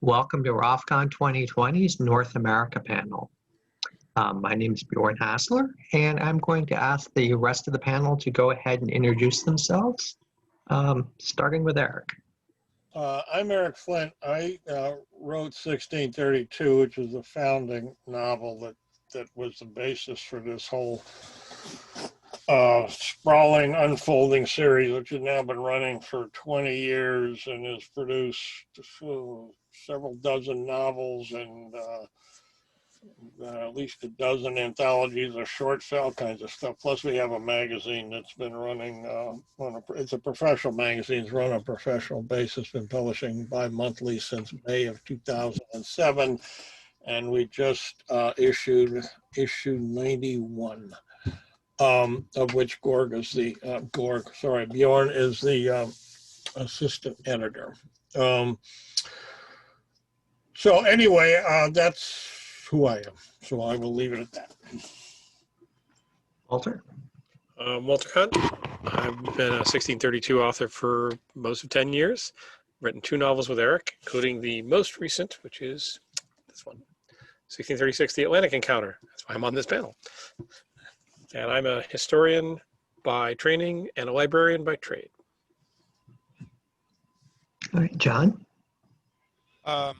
Welcome to ROFCON 2020's North America panel. My name is Bjorn Hasseler, and I'm going to ask the rest of the panel to go ahead and introduce themselves, starting with Eric. I'm Eric Flint. I wrote 1632, which is the founding novel that was the basis for this whole sprawling, unfolding series, which has now been running for 20 years and has produced several dozen novels and at least a dozen anthologies of short all kinds of stuff. Plus we have a magazine that's been running it's a professional magazine. It's run on a professional basis, been publishing bi-monthly since May of 2007, and we just issued issue 91, of which Bjorn is the assistant editor. So anyway, that's who I am. So I will leave it at that. Walter? Walter Hunt. I've been a 1632 author for most of 10 years. Written 2 novels with Eric, including the most recent, which is this one, 1636, The Atlantic Encounter. That's why I'm on this panel. And I'm a historian by training and a librarian by trade. All right, John?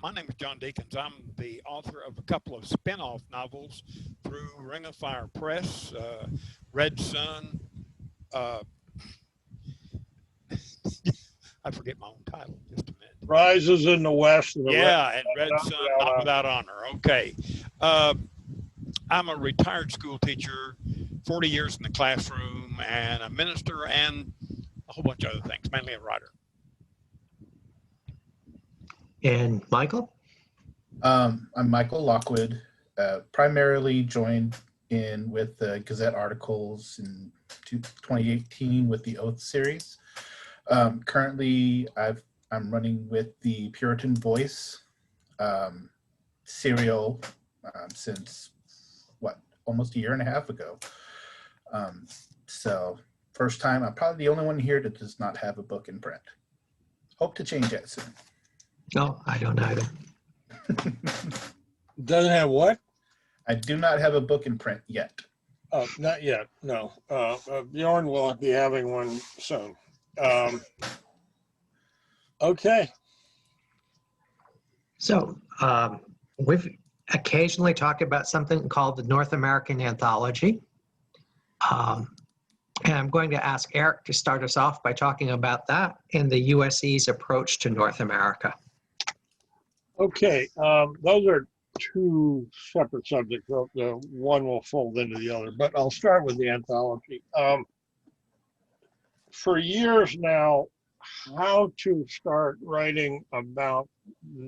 My name is John Deakins. I'm the author of a couple of spin-off novels through Ring of Fire Press, Red Sun. I forget my own title, just a minute. Rises in the West. And and Red Sun, Not Without Honor. Okay. I'm a retired school teacher, 40 years in the classroom, and a minister, and a whole bunch of other things, mainly a writer. And Michael? I'm Michael Lockwood, primarily joined in with the Gazette articles in 2018 with the Oath series. Currently, I'm running with the Puritan Voice serial since, almost a year and a half ago. So first time, I'm probably the only one here that does not have a book in print. Hope to change that soon. No, I don't either. Doesn't have what? I do not have a book in print yet. Oh, not yet, no. Bjorn will be having one soon. Okay. So we've occasionally talked about something called the North American Anthology. And I'm going to ask Eric to start us off by talking about that and the USE's approach to North America. Okay, those are 2 separate subjects. The one will fold into the other, but I'll start with the anthology. For years now, how to start writing about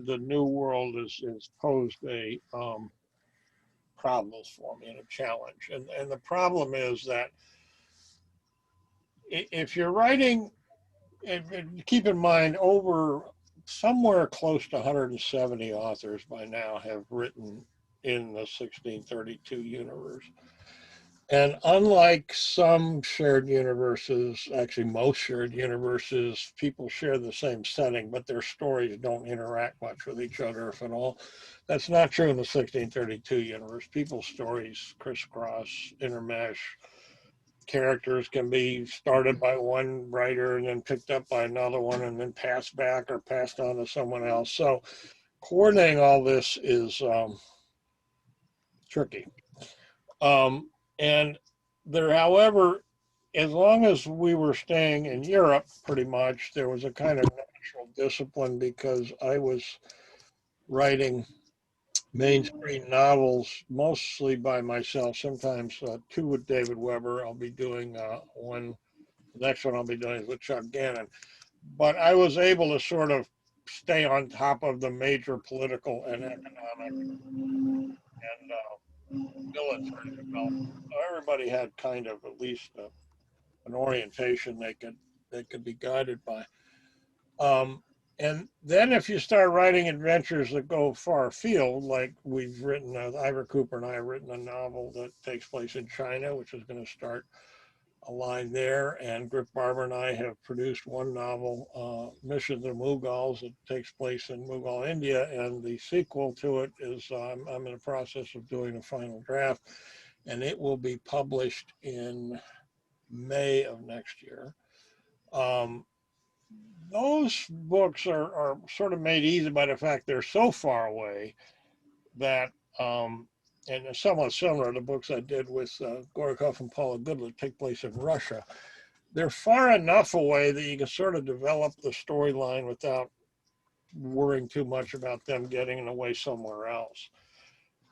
the New World is posed a problem for me and a challenge. And the problem is that if you're writing, and keep in mind, over somewhere close to 170 authors by now have written in the 1632 universe. And unlike some shared universes, actually most shared universes, people share the same setting, but their stories don't interact much with each other, if at all. That's not true in the 1632 universe. People's stories crisscross, intermesh. Characters can be started by one writer and then picked up by another one and then passed back or passed on to someone else. So coordinating all this is tricky. And there, however, as long as we were staying in Europe, pretty much, there was a kind of natural discipline because I was writing mainstream novels mostly by myself, sometimes 2 with David Weber. I'll be doing one, the next one I'll be doing is with Chuck Gannon. But I was able to sort of stay on top of the major political and economic and military development. So everybody had kind of at least an orientation they could be guided by. And then if you start writing adventures that go far afield, like we've written, Ivor Cooper and I have written a novel that takes place in China, which is going to start a line there. And Griff Barber and I have produced one novel, Mission to Mughals, that takes place in Mughal, India. And the sequel to it is, I'm in the process of doing a final draft, and it will be published in May of next year. Those books are sort of made easy by the fact they're so far away that, and they're somewhat similar to books I did with Gorokov and Paula Goodlett, take place in Russia. They're far enough away that you can sort of develop the storyline without worrying too much about them getting away somewhere else.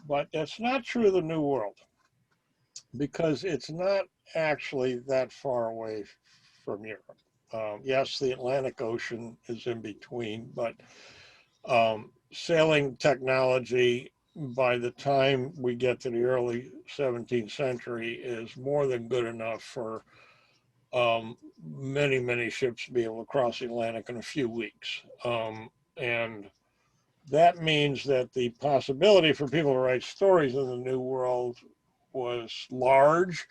But that's not true of the New World, because it's not actually that far away from Europe. Yes, the Atlantic Ocean is in between, but sailing technology by the time we get to the early 17th century is more than good enough for many, many ships to be able to cross the Atlantic in a few weeks. And that means that the possibility for people to write stories in the New World was large,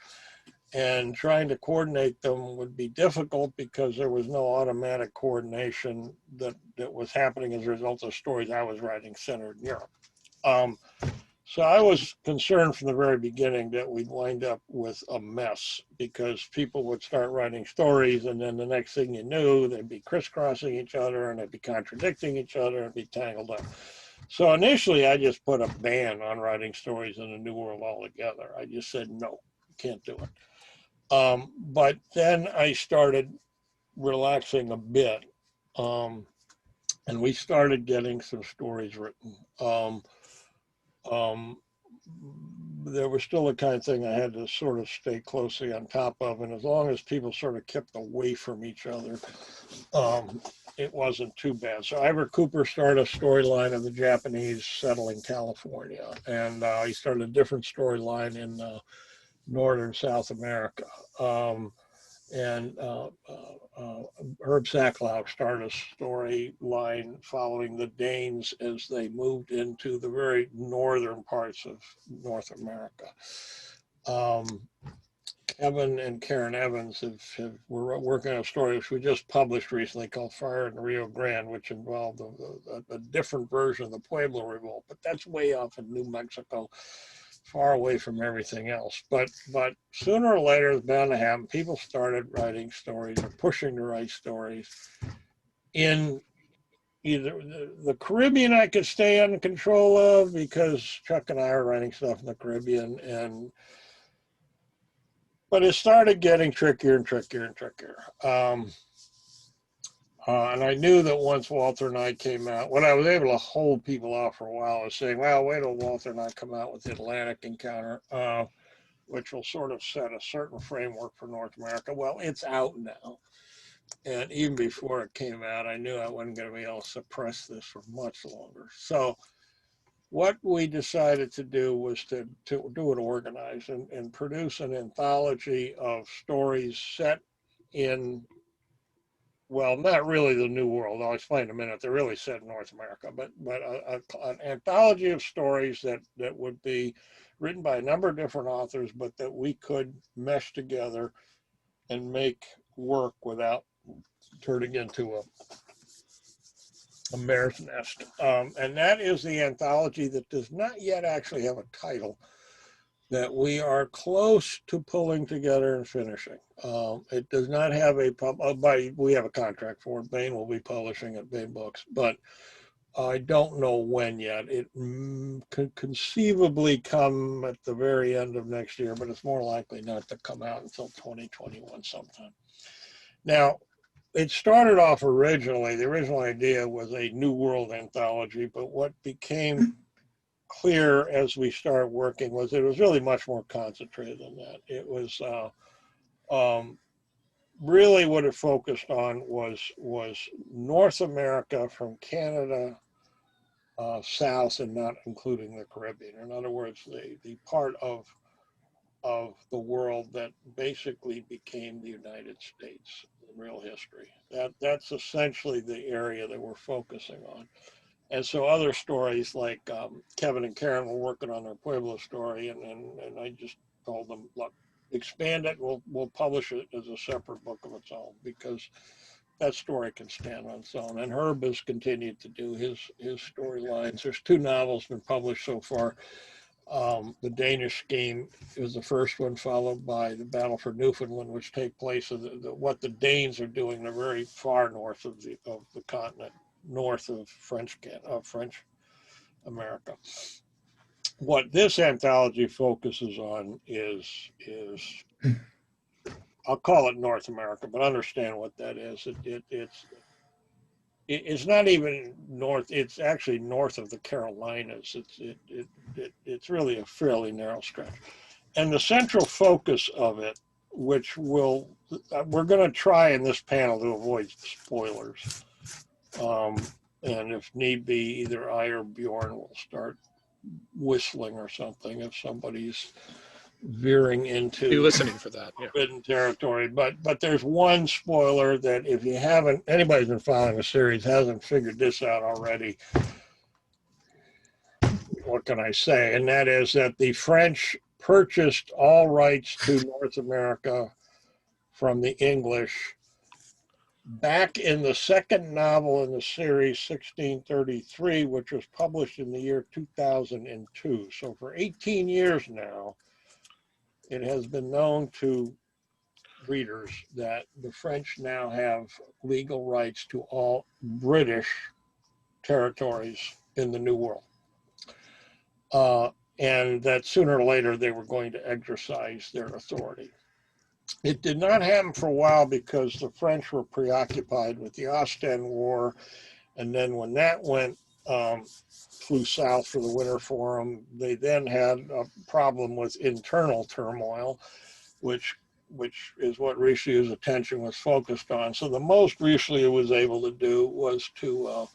and trying to coordinate them would be difficult because there was no automatic coordination that was happening as a result of stories I was writing centered in Europe. So I was concerned from the very beginning that we'd wind up with a mess, because people would start writing stories, and then the next thing you knew, they'd be crisscrossing each other, and they'd be contradicting each other, and be tangled up. So initially, I just put a ban on writing stories in the New World altogether. I just said, no, you can't do it. But then I started relaxing a bit, and we started getting some stories written. There was still the kind of thing I had to sort of stay closely on top of, and as long as people sort of kept away from each other, it wasn't too bad. So Ivor Cooper started a storyline of the Japanese settling California, and he started a different storyline in northern South America. Herb Sacklau started a storyline following the Danes as they moved into the very northern parts of North America. Kevin and Karen Evans were working on a story which we just published recently called Fire in the Rio Grande, which involved a different version of the Pueblo Revolt, but that's way off in New Mexico, far away from everything else. But sooner or later, it's bound to happen. People started writing stories or pushing to write stories in either the Caribbean. I could stay under control of, because Chuck and I are writing stuff in the Caribbean, but it started getting trickier and trickier and trickier. And I knew that once Walter and I came out, what I was able to hold people off for a while was saying, well, wait till Walter and I come out with the Atlantic Encounter, which will sort of set a certain framework for North America. Well, it's out now. And even before it came out, I knew I wasn't going to be able to suppress this for much longer. So what we decided to do was to do it organized and produce an anthology of stories set in, well, not really the New World. I'll explain in a minute. They're really set in North America, but an anthology of stories that would be written by a number of different authors, but that we could mesh together and make work without turning into a mare's nest. And that is the anthology that does not yet actually have a title, that we are close to pulling together and finishing. It does not have we have a contract for it. Baen will be publishing at Baen Books, but I don't know when yet. It could conceivably come at the very end of next year, but it's more likely not to come out until 2021 sometime. Now, it started off originally, the original idea was a New World anthology, but what became clear as we started working was it was really much more concentrated than that. It was really what it focused on was North America from Canada south, and not including the Caribbean. In other words, the part of the world that basically became the United States in real history. That's essentially the area that we're focusing on. And so other stories like Kevin and Karen were working on their Pueblo story, and I just told them, look, expand it. We'll publish it as a separate book of its own, because that story can stand on its own. And Herb has continued to do his storylines. There's 2 novels been published so far. The Danish Scheme is the first one, followed by The Battle for Newfoundland, which take place of what the Danes are doing. They're very far north of the continent, north of French America. What this anthology focuses on is I'll call it North America, but understand what that is. It's not even north. It's actually north of the Carolinas. It's really a fairly narrow stretch. And the central focus of it, which we're going to try in this panel to avoid spoilers. And if need be, either I or Bjorn will start whistling or something if somebody's veering into Be listening for that. Yeah. forbidden territory. But there's one spoiler that if you haven't, anybody's been following the series hasn't figured this out already. What can I say? And that is that the French purchased all rights to North America from the English back in the second novel in the series, 1633, which was published in the year 2002. So for 18 years now, it has been known to readers that the French now have legal rights to all British territories in the New World. And that sooner or later they were going to exercise their authority. It did not happen for a while because the French were preoccupied with the Ostend War. And then when that flew south for the winter for them, they then had a problem with internal turmoil, which is what Richelieu's attention was focused on. So the most Richelieu was able to do was to,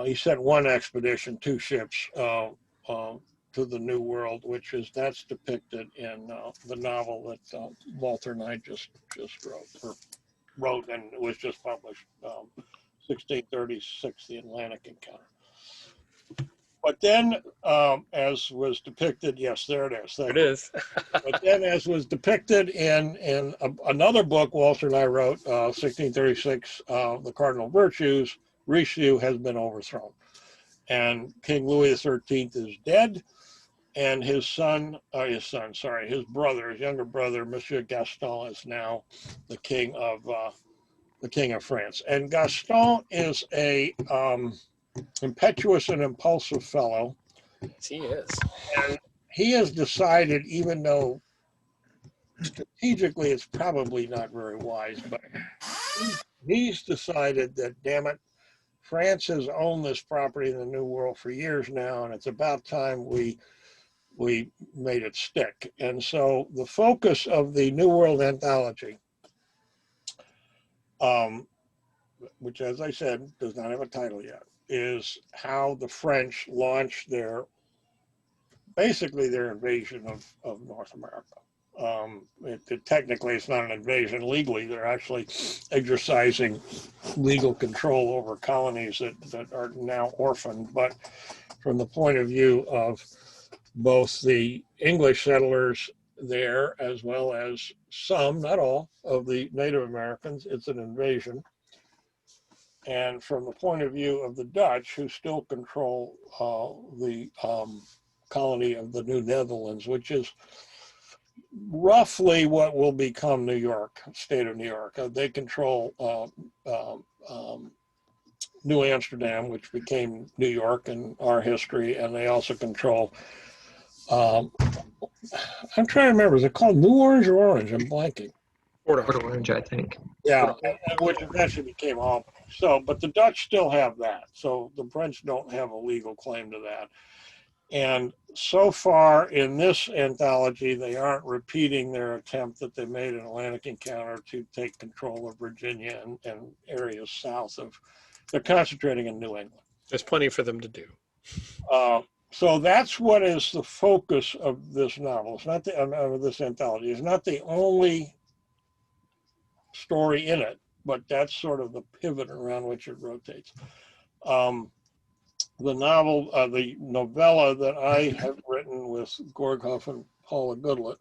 he sent one expedition, 2 ships, to the New World, that's depicted in the novel that Walter and I just wrote, and it was just published, 1636, The Atlantic Encounter. But then, as was depicted, yes, there it is. There it is. But then, as was depicted in another book Walter and I wrote, 1636, The Cardinal Virtues, Richelieu has been overthrown. And King Louis XIII is dead. And his younger brother, Monsieur Gaston, is now the king of France. And Gaston is a impetuous and impulsive fellow. Yes, he is. And he has decided, even though strategically it's probably not very wise, but he's decided that, damn it, France has owned this property in the New World for years now, and it's about time we made it stick. And so the focus of the New World Anthology, which, as I said, does not have a title yet, is how the French launched basically their invasion of North America. Technically, it's not an invasion. Legally, they're actually exercising legal control over colonies that are now orphaned. But from the point of view of both the English settlers there, as well as some, not all, of the Native Americans, it's an invasion. And from the point of view of the Dutch, who still control the colony of the New Netherlands, which is roughly what will become New York, state of New York. They control New Amsterdam, which became New York in our history, and they also control, I'm trying to remember, is it called New Orange or Orange? I'm blanking. Port Orange, I think. Yeah, which eventually became Albany. So, but the Dutch still have that. So the French don't have a legal claim to that. And so far in this anthology, they aren't repeating their attempt that they made in Atlantic Encounter to take control of Virginia and areas south of, they're concentrating in New England. There's plenty for them to do. So that's what is the focus of this novel. It's not this anthology. It's not the only story in it, but that's sort of the pivot around which it rotates. The novella that I have written with Gorghoff and Paula Goodlett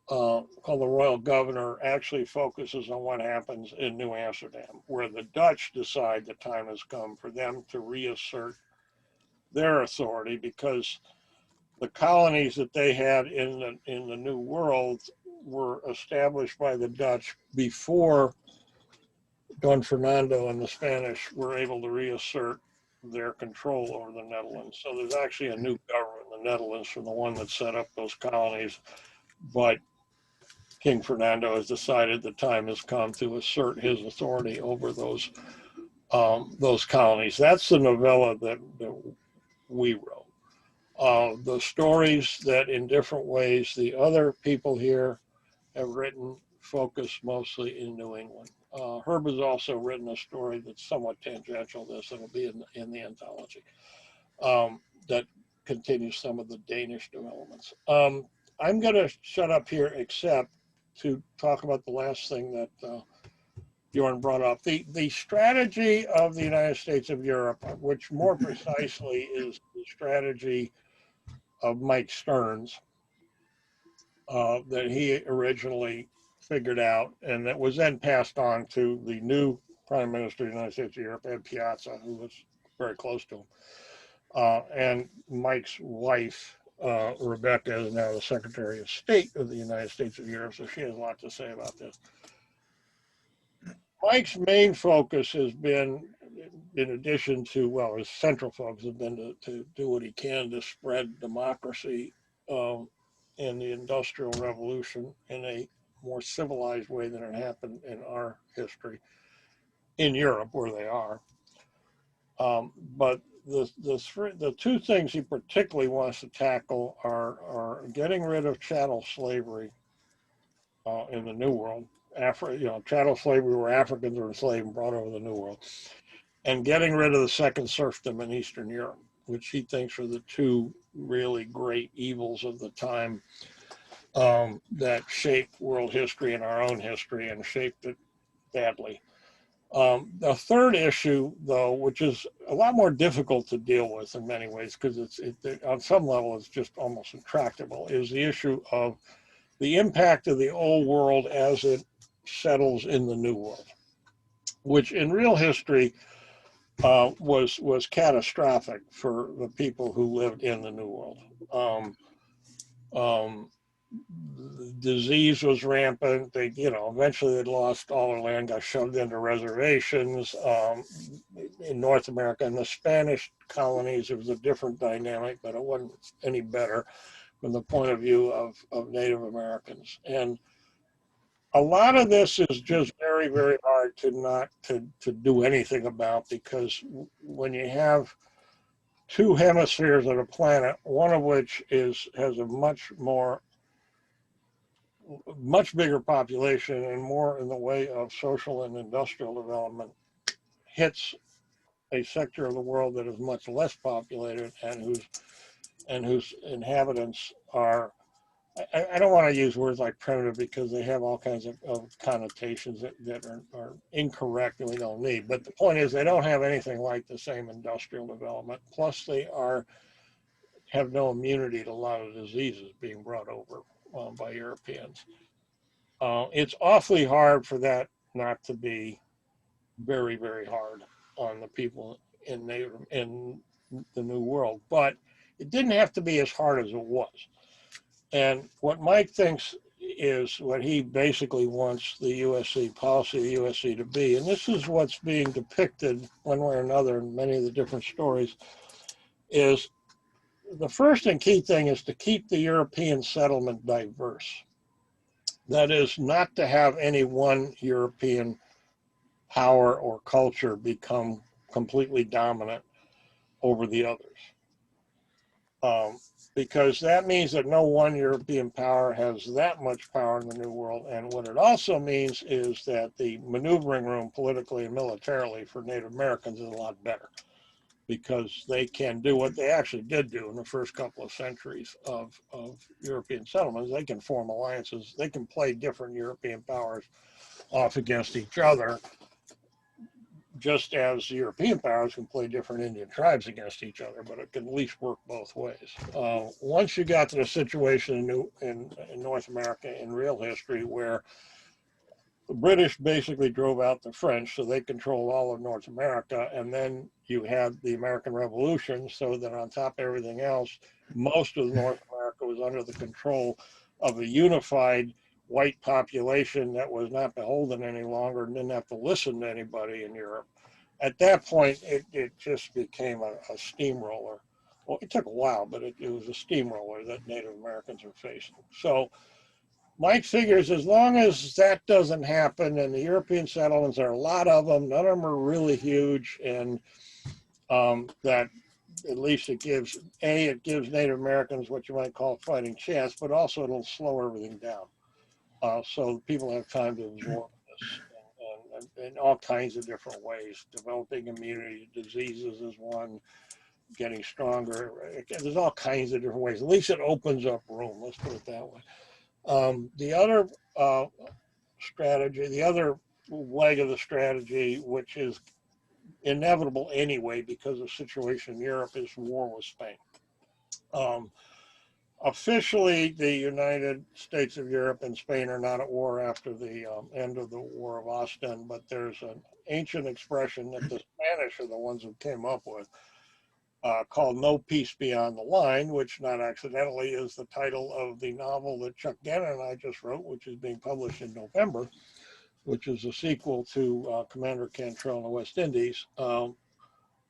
called the Royal Governor, actually focuses on what happens in New Amsterdam, where the Dutch decide the time has come for them to reassert their authority, because the colonies that they had in the New World were established by the Dutch before Don Fernando and the Spanish were able to reassert their control over the Netherlands. So there's actually a new government in the Netherlands from the one that set up those colonies, but King Fernando has decided the time has come to assert his authority over those colonies. That's the novella that we wrote. The stories that in different ways the other people here have written focus mostly in New England. Herb has also written a story that's somewhat tangential to this, that'll be in the anthology, that continues some of the Danish developments. I'm going to shut up here except to talk about the last thing that Bjorn brought up. The strategy of the United States of Europe, which more precisely is the strategy of Mike Stearns, that he originally figured out, and that was then passed on to the new Prime Minister of the United States of Europe, Ed Piazza, who was very close to him. And Mike's wife, Rebecca, is now the Secretary of State of the United States of Europe, so she has a lot to say about this. Mike's main focus has been, in addition to, well, his central focus has been to do what he can to spread democracy in the Industrial Revolution in a more civilized way than it happened in our history in Europe, where they are. But the two things he particularly wants to tackle are getting rid of chattel slavery in the New World. Chattel slavery where Africans were enslaved and brought over the New World, and getting rid of the second serfdom in Eastern Europe, which he thinks are the two really great evils of the time that shaped world history and our own history, and shaped it badly. The third issue, though, which is a lot more difficult to deal with in many ways, because on some level it's just almost intractable, is the issue of the impact of the old world as it settles in the new world, which in real history was catastrophic for the people who lived in the new world. Disease was rampant. They, eventually they lost all their land, got shoved into reservations. In North America and the Spanish colonies, it was a different dynamic, but it wasn't any better from the point of view of Native Americans. And a lot of this is just very, very hard to do anything about, because when you have two hemispheres of a planet, one of which has a much bigger population and more in the way of social and industrial development, hits a sector of the world that is much less populated and whose inhabitants are, I don't want to use words like primitive, because they have all kinds of connotations that are incorrect and we don't need. But the point is, they don't have anything like the same industrial development. Plus, they have no immunity to a lot of diseases being brought over by Europeans. It's awfully hard for that not to be very, very hard on the people in the New World. But it didn't have to be as hard as it was. And what Mike thinks is what he basically wants the USC policy of the USC to be, and this is what's being depicted one way or another in many of the different stories, is the first and key thing is to keep the European settlement diverse. That is, not to have any one European power or culture become completely dominant over the others. Because that means that no one European power has that much power in the New World. And what it also means is that the maneuvering room politically and militarily for Native Americans is a lot better, because they can do what they actually did do in the first couple of centuries of European settlements. They can form alliances. They can play different European powers off against each other just as European powers can play different Indian tribes against each other, but it can at least work both ways. Once you got to the situation in North America in real history where the British basically drove out the French, so they controlled all of North America, and then you had the American Revolution, so that on top of everything else, most of North America was under the control of a unified white population that was not beholden any longer and didn't have to listen to anybody in Europe. At that point, it just became a steamroller. Well, it took a while, but it was a steamroller that Native Americans were facing. So Mike figures as long as that doesn't happen, and the European settlements are a lot of them, none of them are really huge, and that at least it gives Native Americans what you might call a fighting chance, but also it'll slow everything down. So people have time to absorb this in all kinds of different ways. Developing immunity to diseases is one, getting stronger. There's all kinds of different ways. At least it opens up room, let's put it that way. The other strategy, the other leg of the strategy, which is inevitable anyway because of the situation in Europe, is war with Spain. Officially, the United States of Europe and Spain are not at war after the end of the War of Ostend, but there's an ancient expression that the Spanish are the ones who came up with, called No Peace Beyond the Line, which not accidentally is the title of the novel that Chuck Gannon and I just wrote, which is being published in November, which is a sequel to Commander Cantrell in the West Indies.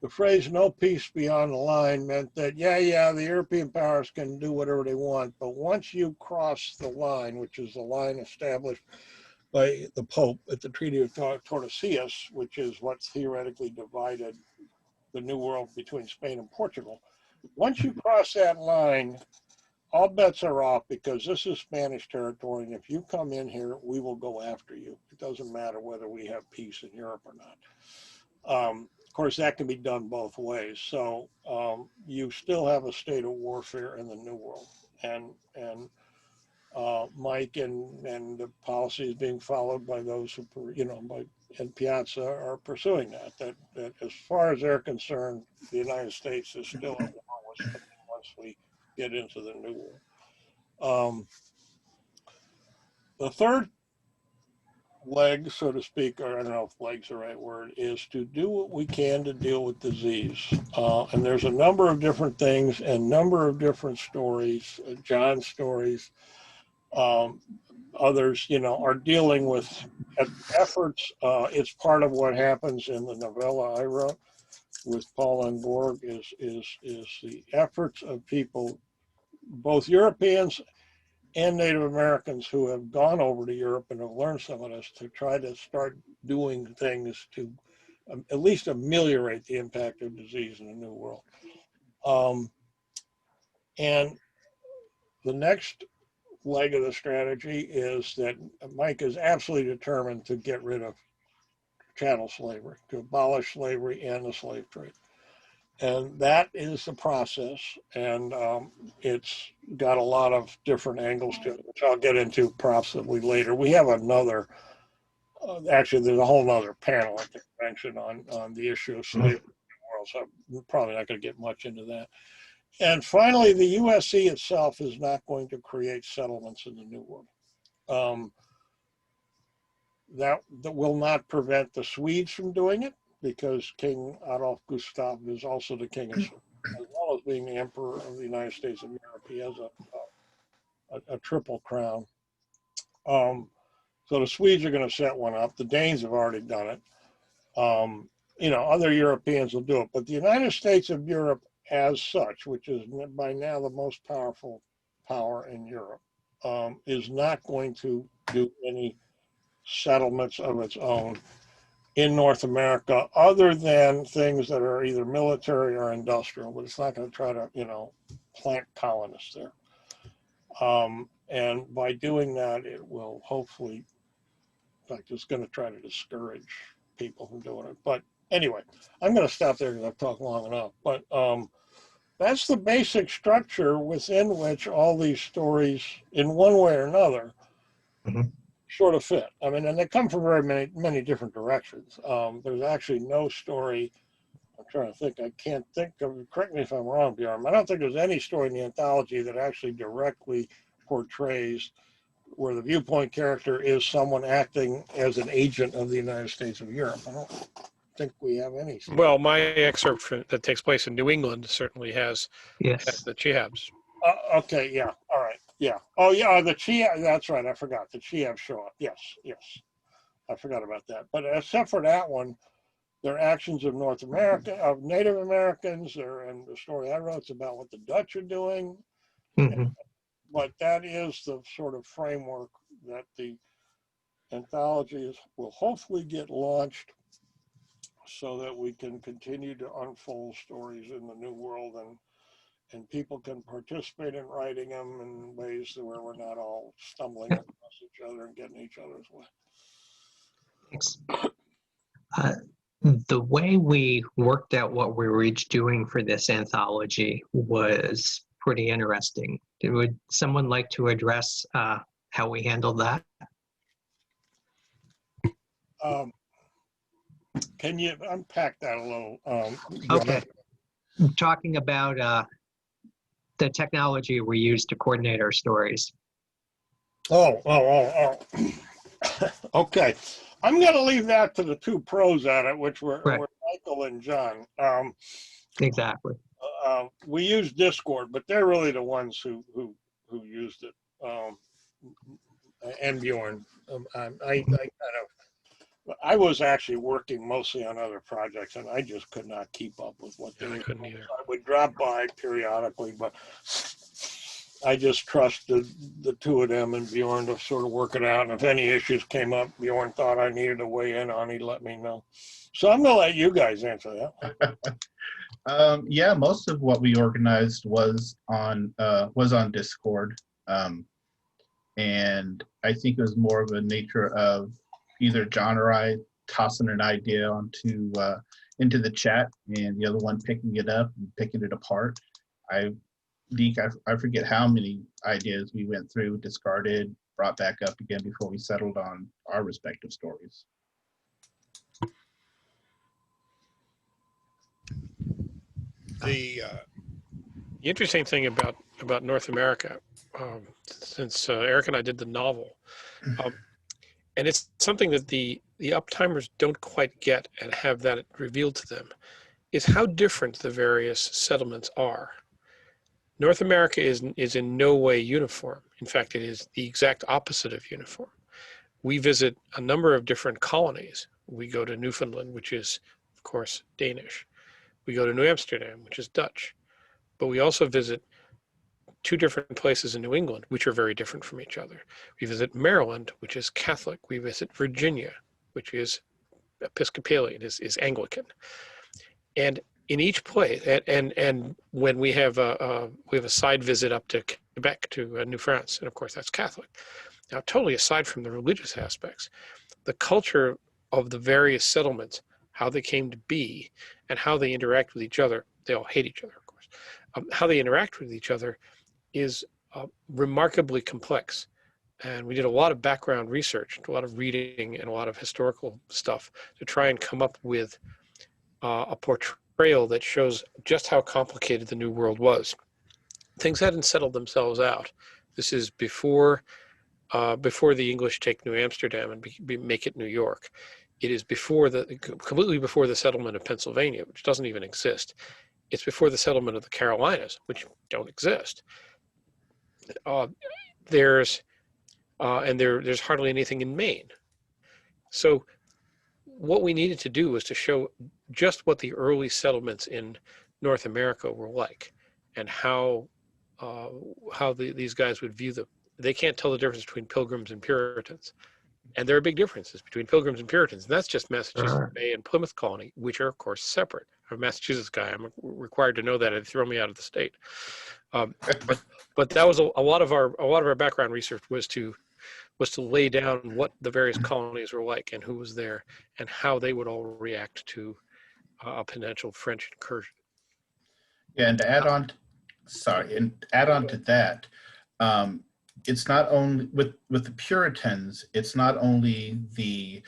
The phrase "no peace beyond the line" meant that, yeah, the European powers can do whatever they want, but once you cross the line, which is the line established by the Pope at the Treaty of Tordesillas, which is what theoretically divided the New World between Spain and Portugal, once you cross that line, all bets are off because this is Spanish territory, and if you come in here, we will go after you. It doesn't matter whether we have peace in Europe or not. Of course, that can be done both ways. So you still have a state of warfare in the New World, and Mike and the policies being followed by those who, and Piazza are pursuing that. That as far as they're concerned, the United States is still at war with Spain once we get into the New World. The third leg, so to speak, or I don't know if leg's the right word, is to do what we can to deal with disease. And there's a number of different things and number of different stories, John's stories, others, are dealing with efforts. It's part of what happens in the novella I wrote with Paul and Borg is the efforts of people, both Europeans and Native Americans who have gone over to Europe and have learned some of this, to try to start doing things to at least ameliorate the impact of disease in the New World. And the next leg of the strategy is that Mike is absolutely determined to get rid of chattel slavery, to abolish slavery and the slave trade. And that is the process, and it's got a lot of different angles to it, which I'll get into possibly later. We have another, actually there's a whole nother panel at the convention on the issue of slavery in the world, so I'm probably not going to get much into that. And finally, the USC itself is not going to create settlements in the New World. That will not prevent the Swedes from doing it, because King Adolf Gustav is also the king of Sweden, as well as being the emperor of the United States of Europe. He has a triple crown. So the Swedes are going to set one up. The Danes have already done it. Other Europeans will do it. But the United States of Europe as such, which is by now the most powerful power in Europe, is not going to do any settlements of its own in North America, other than things that are either military or industrial, but it's not going to try to, plant colonists there. And by doing that, it will hopefully, in fact, it's going to try to discourage people from doing it. But anyway, I'm going to stop there because I've talked long enough. But that's the basic structure within which all these stories, in one way or another, sort of fit. I mean, and they come from very many different directions. There's actually no story. I'm trying to think. I can't think of. Correct me if I'm wrong, Bjorn. I don't think there's any story in the anthology that actually directly portrays where the viewpoint character is someone acting as an agent of the United States of Europe. I don't think we have any. Well, my excerpt that takes place in New England certainly has Yes. the Chehabs. Okay, yeah, all right, yeah. Oh, yeah, the Chehabs, that's right, I forgot. The Chehabs show up. Yes, yes. I forgot about that. But except for that one, their actions of North America, of Native Americans, and the story I wrote is about what the Dutch are doing. Mhm. But that is the sort of framework that the anthology will hopefully get launched so that we can continue to unfold stories in the New World, and people can participate in writing them in ways where we're not all stumbling across each other and getting each other's way. Thanks. The way we worked out what we were each doing for this anthology was pretty interesting. Would someone like to address how we handled that? Can you unpack that a little? Okay. Talking about the technology we use to coordinate our stories. Oh. Okay. I'm going to leave that to the two pros at it, which were Michael and John. Exactly. We use Discord, but they're really the ones who used it. And Bjorn. I was actually working mostly on other projects, and I just could not keep up with what they were doing. I would drop by periodically, but I just trusted the two of them and Bjorn to sort of work it out. And if any issues came up, Bjorn thought I needed to weigh in on, he'd let me know. So I'm going to let you guys answer that. Yeah, most of what we organized was on Discord, and I think it was more of a nature of either John or I tossing an idea into the chat, and the other one picking it up and picking it apart. I forget how many ideas we went through, discarded, brought back up again before we settled on our respective stories. The interesting thing about North America, since Eric and I did the novel, and it's something that the uptimers don't quite get and have that revealed to them, is how different the various settlements are. North America is in no way uniform. In fact, it is the exact opposite of uniform. We visit a number of different colonies. We go to Newfoundland, which is, of course, Danish. We go to New Amsterdam, which is Dutch. But we also visit two different places in New England, which are very different from each other. We visit Maryland, which is Catholic. We visit Virginia, which is Episcopalian, is Anglican. And in each place, and when we have a side visit up to Quebec, to New France, and of course that's Catholic. Now, totally aside from the religious aspects, the culture of the various settlements, how they came to be, and how they interact with each other, they all hate each other, of course. How they interact with each other is remarkably complex. And we did a lot of background research, a lot of reading, and a lot of historical stuff to try and come up with a portrayal that shows just how complicated the New World was. Things hadn't settled themselves out. This is before the English take New Amsterdam and make it New York. It is completely before the settlement of Pennsylvania, which doesn't even exist. It's before the settlement of the Carolinas, which don't exist. There's hardly anything in Maine. So what we needed to do was to show just what the early settlements in North America were like, and how these guys would view them. They can't tell the difference between Pilgrims and Puritans. And there are big differences between Pilgrims and Puritans. And that's just Massachusetts Bay and Plymouth Colony, which are, of course, separate. I'm a Massachusetts guy. I'm required to know that. It'd throw me out of the state. But that was a lot of our background research was to lay down what the various colonies were like and who was there and how they would all react to a potential French incursion. Yeah, and to add on to that, it's not only with the Puritans, it's not only the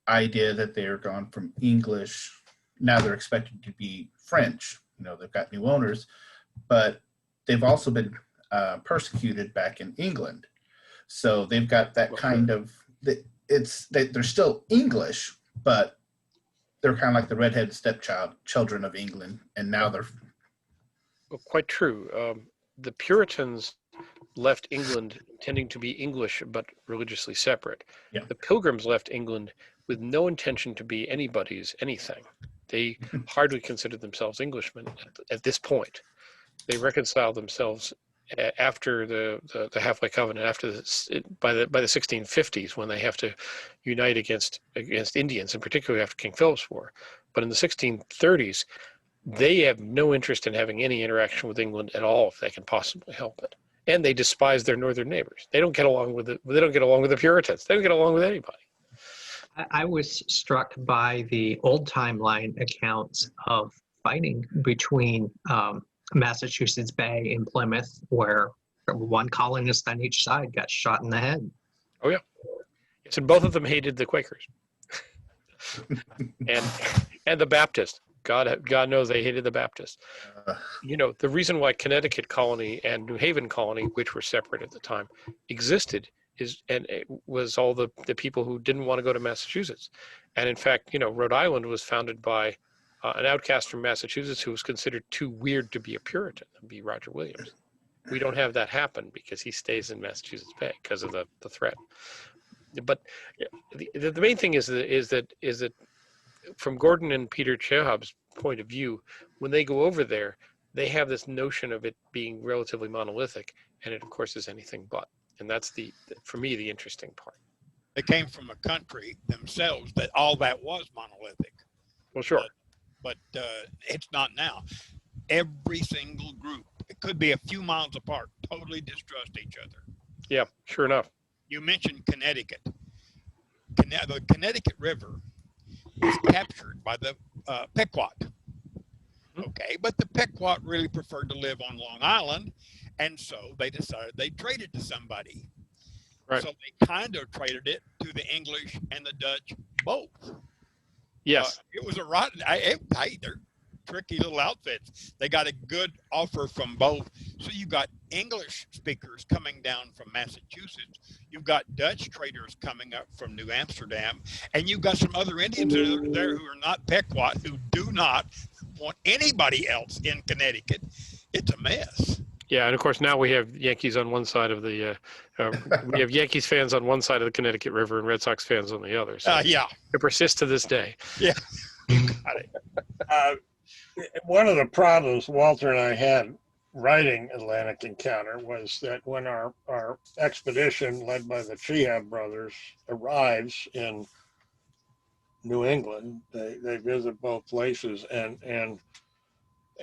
idea that they're gone from English, now they're expected to be French, they've got new owners, but they've also been persecuted back in England. So they've got that kind of, they're still English, but they're kind of like the redheaded children of England, and now they're... Well, quite true. The Puritans left England intending to be English, but religiously separate. Yeah. The Pilgrims left England with no intention to be anybody's anything. They hardly considered themselves Englishmen at this point. They reconciled themselves after the Halfway Covenant, by the 1650s, when they have to unite against Indians, and particularly after King Philip's War. But in the 1630s, they have no interest in having any interaction with England at all if they can possibly help it. And they despise their northern neighbors. They don't get along with They don't get along with the Puritans. They don't get along with anybody. I was struck by the old timeline accounts of fighting between Massachusetts Bay and Plymouth, where one colonist on each side got shot in the head. Oh yeah, yes, and both of them hated the Quakers, and the Baptists. God knows they hated the Baptists. The reason why Connecticut colony and New Haven colony, which were separate at the time, existed was all the people who didn't want to go to Massachusetts. And in fact, Rhode Island was founded by an outcast from Massachusetts who was considered too weird to be a Puritan, and be Roger Williams. We don't have that happen because he stays in Massachusetts Bay because of the threat. But the main thing is that from Gordon and Peter Chehab's point of view, when they go over there, they have this notion of it being relatively monolithic, and it of course is anything but. And that's for me, the interesting part. They came from a country themselves that all that was monolithic. Well, sure. But it's not now. Every single group, it could be a few miles apart, totally distrust each other. Yeah, sure enough. You mentioned Connecticut. The Connecticut River was captured by the Pequot. Okay, but the Pequot really preferred to live on Long Island, and so they decided they traded to somebody. Right. So they kind of traded it to the English and the Dutch both. Yes. It was a rotten. Hey, they're tricky little outfits. They got a good offer from both. So you got English speakers coming down from Massachusetts. You've got Dutch traders coming up from New Amsterdam, and you've got some other Indians there who are not Pequot, who do not want anybody else in Connecticut. It's a mess. Yeah, and of course now we have Yankees on one side of the. We have Yankees fans on one side of the Connecticut River and Red Sox fans on the other. So Yeah, it persists to this day. yeah. Got it. One of the problems Walter and I had writing Atlantic Encounter was that when our expedition led by the Chehab brothers arrives in New England, they visit both places, and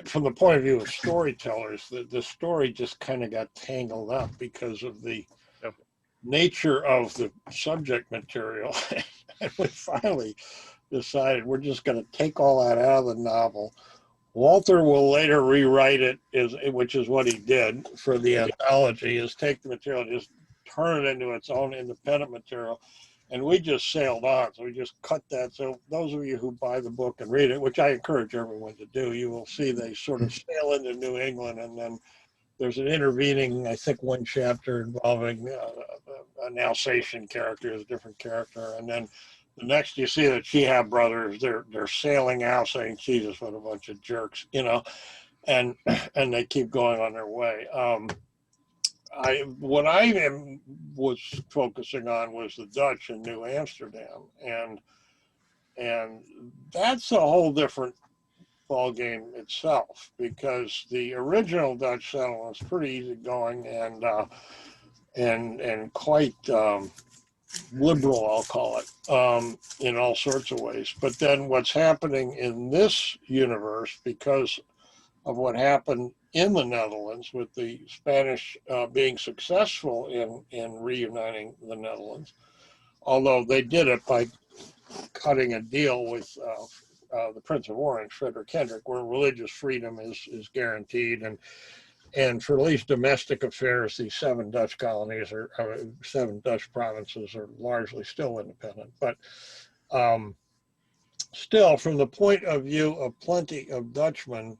from the point of view of storytellers, the story just kind of got tangled up because of the nature of the subject material. And we finally decided we're just going to take all that out of the novel. Walter will later rewrite it, which is what he did for the anthology, is take the material, just turn it into its own independent material. And we just sailed on. So we just cut that. So those of you who buy the book and read it, which I encourage everyone to do, you will see they sort of sail into New England. And then there's an intervening, I think, one chapter involving an Alsatian character, is a different character. And then the next you see the Chehab brothers, they're sailing out saying, Jesus, what a bunch of jerks, and they keep going on their way. What I was focusing on was the Dutch in New Amsterdam, and that's a whole different ballgame itself, because the original Dutch settlement was pretty easygoing and quite liberal, I'll call it, in all sorts of ways. But then what's happening in this universe, because of what happened in the Netherlands with the Spanish being successful in reuniting the Netherlands, although they did it by cutting a deal with the Prince of Orange, Frederick Hendrik, where religious freedom is guaranteed, and And for at least domestic affairs, these 7 Dutch colonies or 7 Dutch provinces are largely still independent. But still, from the point of view of plenty of Dutchmen,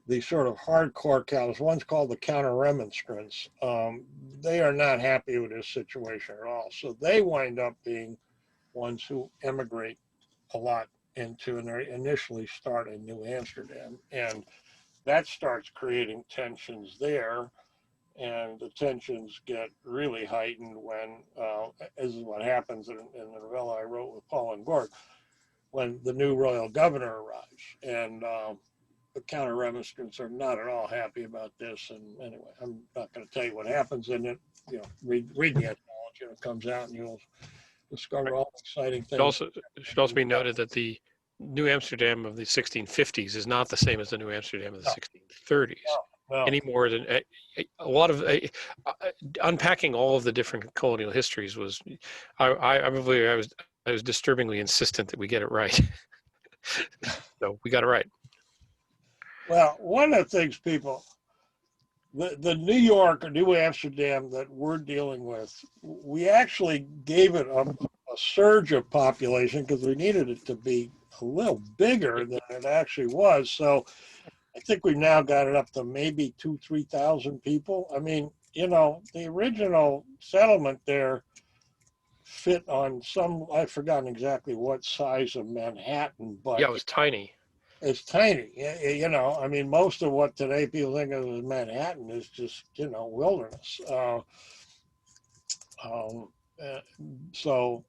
the sort of hardcore Calvinists, one's called the Counter-Remonstrance, they are not happy with this situation at all. So they wind up being ones who emigrate a lot into, and they initially start in New Amsterdam. And that starts creating tensions there. And the tensions get really heightened when, this is what happens in the novella I wrote with Paul and Gord, when the new royal governor arrives. And the Counter-Remonstrants are not at all happy about this. And anyway, I'm not going to tell you what happens in it. You know, read the Anthology when it comes out, and you'll discover all exciting things. It should also be noted that the New Amsterdam of the 1650s is not the same as the New Amsterdam of the 1630s. No. Any more than a lot of unpacking all of the different colonial histories was, I was disturbingly insistent that we get it right. So we got it right. Well, one of the things the New York or New Amsterdam that we're dealing with, we actually gave it a surge of population because we needed it to be a little bigger than it actually was. So I think we've now got it up to maybe 2,000-3,000 people. I mean, you know, the original settlement there fit on some, I've forgotten exactly what size of Manhattan, but yeah, it was tiny. It's tiny. You know, I mean, most of what today people think of as Manhattan is just, you know, wilderness. So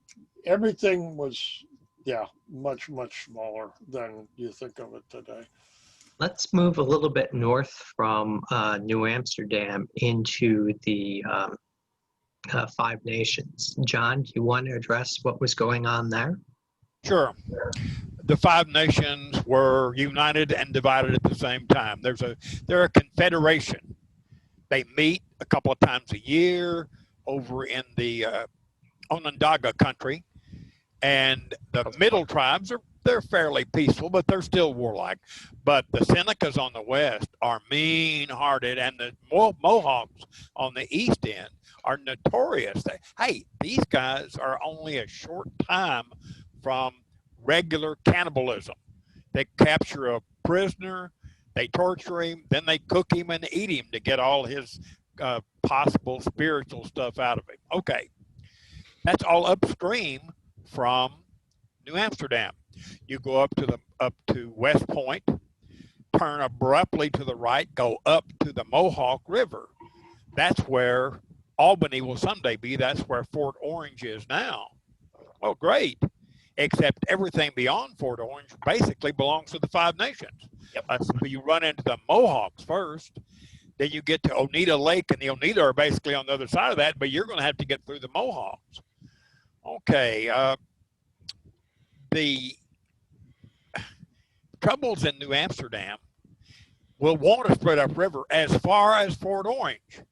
everything was, yeah, much, much smaller than you think of it today. Let's move a little bit north from New Amsterdam into the 5 Nations. John, do you want to address what was going on there? Sure. The 5 nations were united and divided at the same time. They're a confederation. They meet a couple of times a year over in the Onondaga country, and the middle tribes they're fairly peaceful, but they're still warlike. But the Senecas on the west are mean-hearted, and the Mohawks on the east end are notorious. Hey, these guys are only a short time from regular cannibalism. They capture a prisoner, they torture him, then they cook him and eat him to get all his possible spiritual stuff out of him. Okay, that's all upstream from New Amsterdam. You go up to West Point, turn abruptly to the right, go up to the Mohawk River. That's where Albany will someday be. That's where Fort Orange is now. Well, great. Except everything beyond Fort Orange basically belongs to the 5 Nations. Yep. So you run into the Mohawks first, then you get to Oneida Lake, and the Oneida are basically on the other side of that, but you're going to have to get through the Mohawks. Okay. The troubles in New Amsterdam will want to spread upriver as far as Fort Orange.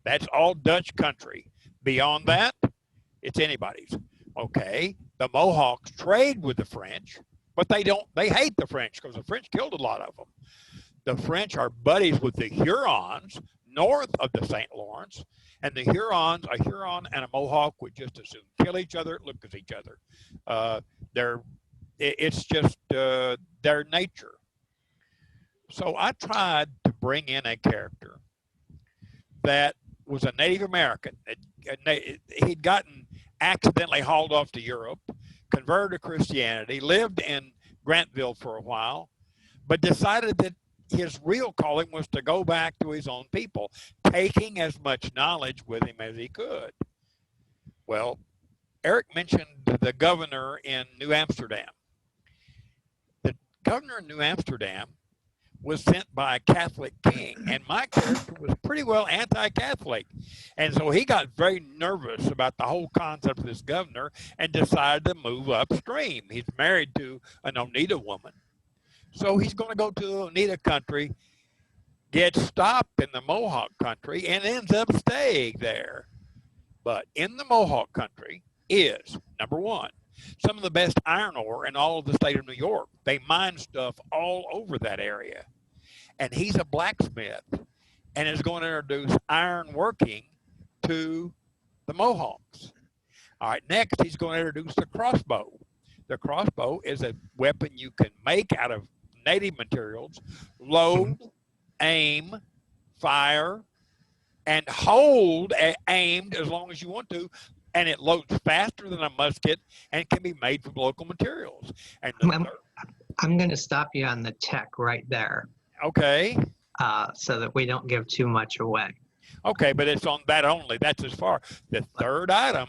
That's all Dutch country. Beyond that, it's anybody's. Okay, the Mohawks trade with the French, but they hate the French because the French killed a lot of them. The French are buddies with the Hurons north of the St. Lawrence, and the Hurons, a Huron and a Mohawk would just as soon kill each other, look at each other. It's just their nature. So I tried to bring in a character that was a Native American. He'd gotten accidentally hauled off to Europe, converted to Christianity, lived in Grantville for a while, but decided that his real calling was to go back to his own people, taking as much knowledge with him as he could. Well, Eric mentioned the governor in New Amsterdam. The governor in New Amsterdam was sent by a Catholic king, and my character was pretty well anti-Catholic. And so he got very nervous about the whole concept of this governor and decided to move upstream. He's married to an Oneida woman. So he's going to go to the Oneida country, get stopped in the Mohawk country, and ends up staying there. But in the Mohawk country is, number one, some of the best iron ore in all of the state of New York. They mine stuff all over that area. And he's a blacksmith. and is going to introduce iron working to the Mohawks. All right, next he's going to introduce the crossbow. The crossbow is a weapon you can make out of native materials, load, aim, fire, and hold aimed as long as you want to, and it loads faster than a musket and can be made from local materials. And I'm going to stop you on the tech right there, okay, so that we don't give too much away. okay, but it's on that only. That's as far. The third item,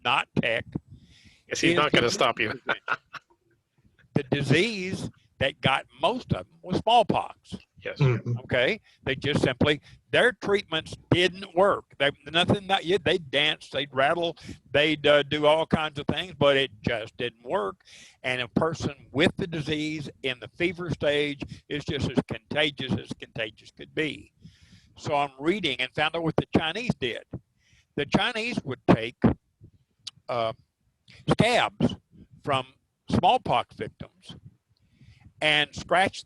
not tech. Yes, he's not going to stop you. The disease that got most of them was smallpox. Yes. Okay, they just simply, their treatments didn't work. They'd dance, they'd rattle, they'd do all kinds of things, but it just didn't work. And a person with the disease in the fever stage is just as contagious could be. So I'm reading and found out what the Chinese did. The Chinese would take scabs from smallpox victims and scratch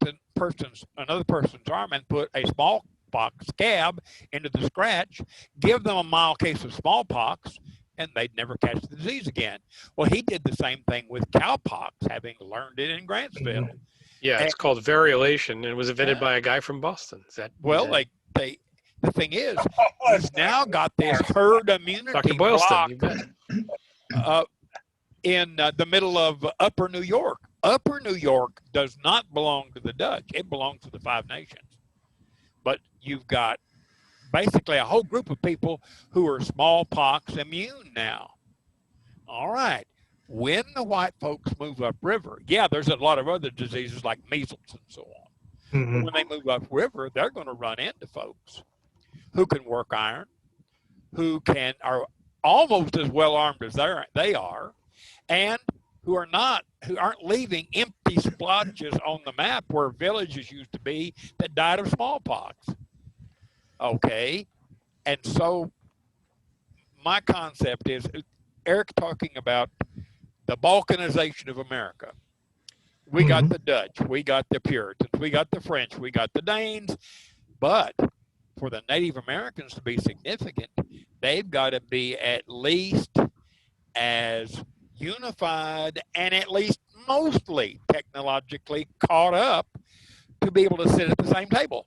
another person's arm and put a smallpox scab into the scratch, give them a mild case of smallpox, and they'd never catch the disease again. Well, he did the same thing with cowpox, having learned it in Grantsville. Yeah, it's called variolation, and it was invented by a guy from Boston. The thing is, he's now got this herd immunity Dr. Boylston, you bet. in the middle of Upper New York. Upper New York does not belong to the Dutch. It belongs to the Five Nations. But you've got basically a whole group of people who are smallpox immune now. All right. When the white folks move upriver, yeah, there's a lot of other diseases like measles and so on. Mm-hmm. When they move upriver, they're going to run into folks who can work iron, who are almost as well armed as they are, and who aren't leaving empty splotches on the map where villages used to be that died of smallpox. Okay, and so my concept is, Eric talking about the Balkanization of America. We got the Dutch, we got the Puritans, we got the French, we got the Danes, but for the Native Americans to be significant, they've got to be at least as unified and at least mostly technologically caught up to be able to sit at the same table.